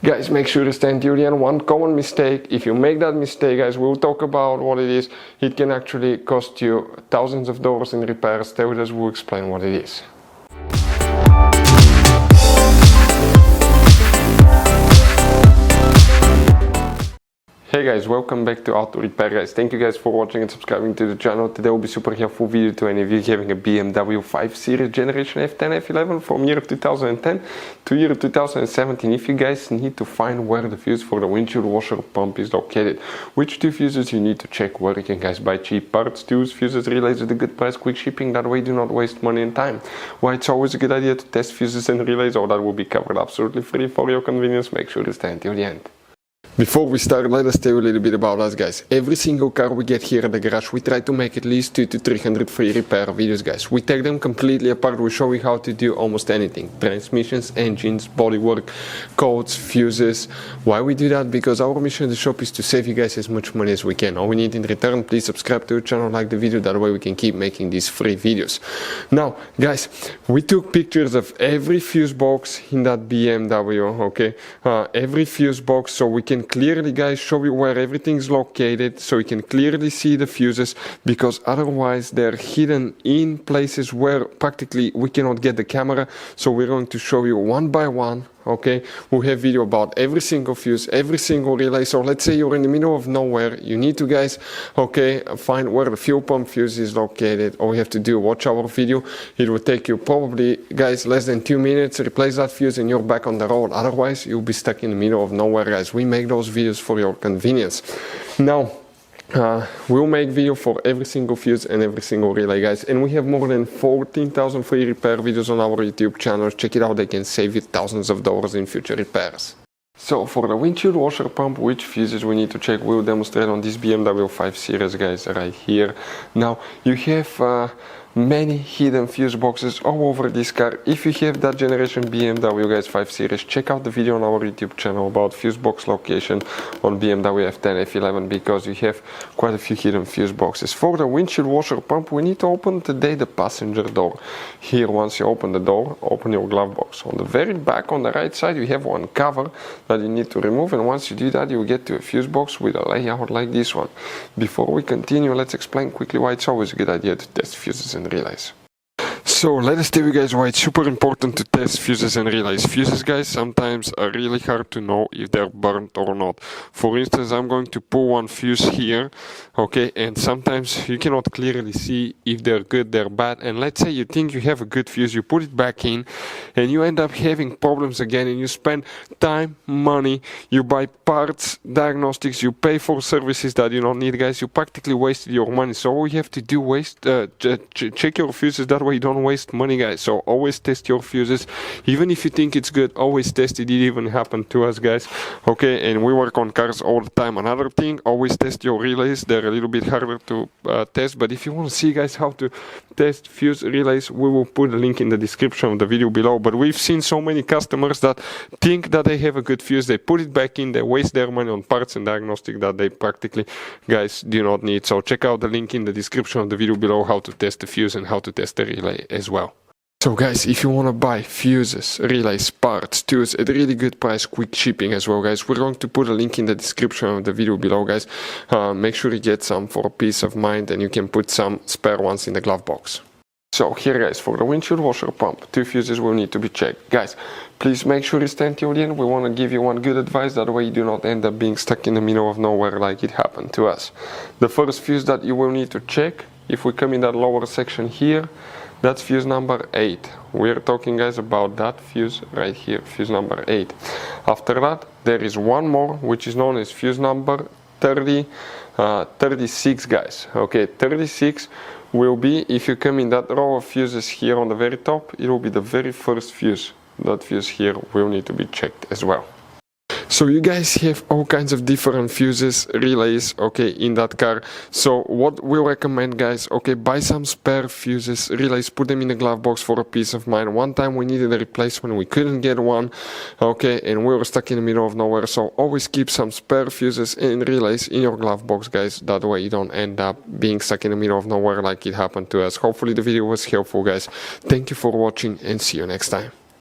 Guys, make sure to stay until the end. One common mistake, if you make that mistake, guys, we'll talk about what it is. It can actually cost you thousands of dollars in repairs. Stay with us, we'll explain what it is. Hey guys, welcome back to Auto Repair guys. Thank you guys for watching and subscribing to the channel. Today will be super helpful video to any of you having a BMW 5 Series generation F10 F11 from year 2010 to year 2017. If you guys need to find where the fuse for the windshield washer pump is located, which two fuses you need to check, where you can guys buy cheap parts, tools, fuses, relays at a good price, quick shipping, that way do not waste money and time. Why it's always a good idea to test fuses and relays, all that will be covered absolutely free for your convenience. Make sure to stay until the end. Before we start, let us tell you a little bit about us guys. Every single car we get here at the garage, we try to make at least 200 to 300 free repair videos guys. We take them completely apart, we show you how to do almost anything. Transmissions, engines, bodywork, codes, fuses. Why we do that? Because our mission at the shop is to save you guys as much money as we can. All we need in return, please subscribe to the channel, like the video, that way we can keep making these free videos. Now guys, we took pictures of every fuse box in that BMW, okay? Every fuse box, so we can clearly guys show you where everything is located, so you can clearly see the fuses, because otherwise they're hidden in places where practically we cannot get the camera. So we're going to show you one by one, okay? We'll have video about every single fuse, every single relay. So let's say you're in the middle of nowhere, you need to guys, okay, find where the fuel pump fuse is located. All you have to do, watch our video. It will take you probably guys less than 2 minutes, replace that fuse and you're back on the road. Otherwise you'll be stuck in the middle of nowhere guys. We make those videos for your convenience. Now we'll make video for every single fuse and every single relay guys, and we have more than 14,000 free repair videos on our YouTube channel. Check it out, they can save you thousands of dollars in future repairs. So for the windshield washer pump, which fuses we need to check, we'll demonstrate on this BMW 5 Series guys right here. Now you have many hidden fuse boxes all over this car. If you have that generation BMW guys 5 Series, check out the video on our YouTube channel about fuse box location on BMW F10 F11, because you have quite a few hidden fuse boxes. For the windshield washer pump, we need to open today the passenger door. Here, once you open the door, open your glove box. On the very back on the right side you have one cover that you need to remove, and once you do that you will get to a fuse box with a layout like this one. Before we continue, let's explain quickly why it's always a good idea to test fuses and relays. So let us tell you guys why it's super important to test fuses and relays. Fuses guys sometimes are really hard to know if they're burnt or not. For instance, I'm going to pull one fuse here, okay, and sometimes you cannot clearly see if they're good, they're bad. And let's say you think you have a good fuse, you put it back in and you end up having problems again, and you spend time, money, you buy parts, diagnostics, you pay for services that you don't need guys. You practically wasted your money. So all you have to do check your fuses, that way you don't waste money guys. So always test your fuses, even if you think it's good, always test it. It even happened to us guys, okay? And we work on cars all the time. Another thing, always test your relays. They're a little bit harder to test, but if you want to see guys how to test fuse relays, we will put a link in the description of the video below. But we've seen so many customers that think that they have a good fuse, they put it back in, they waste their money on parts and diagnostic that they practically guys do not need. So check out the link in the description of the video below, how to test the fuse and how to test the relay as well. So guys, if you want to buy fuses, relays, parts, tools at a really good price, quick shipping as well guys, we're going to put a link in the description of the video below guys. Make sure you get some for peace of mind, and you can put some spare ones in the glove box. So here guys, for the windshield washer pump, 2 fuses will need to be checked. Guys, please make sure you stay until the end. We want to give you one good advice, that way you do not end up being stuck in the middle of nowhere like it happened to us. The first fuse that you will need to check, if we come in that lower section here, that's fuse number 8. We're talking guys about that fuse right here, fuse number 8. After that, there is one more, which is known as fuse number 36 guys. Okay, 36 will be, if you come in that row of fuses here on the very top, it will be the very first fuse. That fuse here will need to be checked as well. So you guys have all kinds of different fuses, relays, okay, in that car. So what we recommend guys, okay, buy some spare fuses, relays, put them in the glove box for a peace of mind. One time we needed a replacement, we couldn't get one, okay, and we were stuck in the middle of nowhere. So always keep some spare fuses and relays in your glove box guys, that way you don't end up being stuck in the middle of nowhere like it happened to us. Hopefully the video was helpful guys. Thank you for watching and see you next time.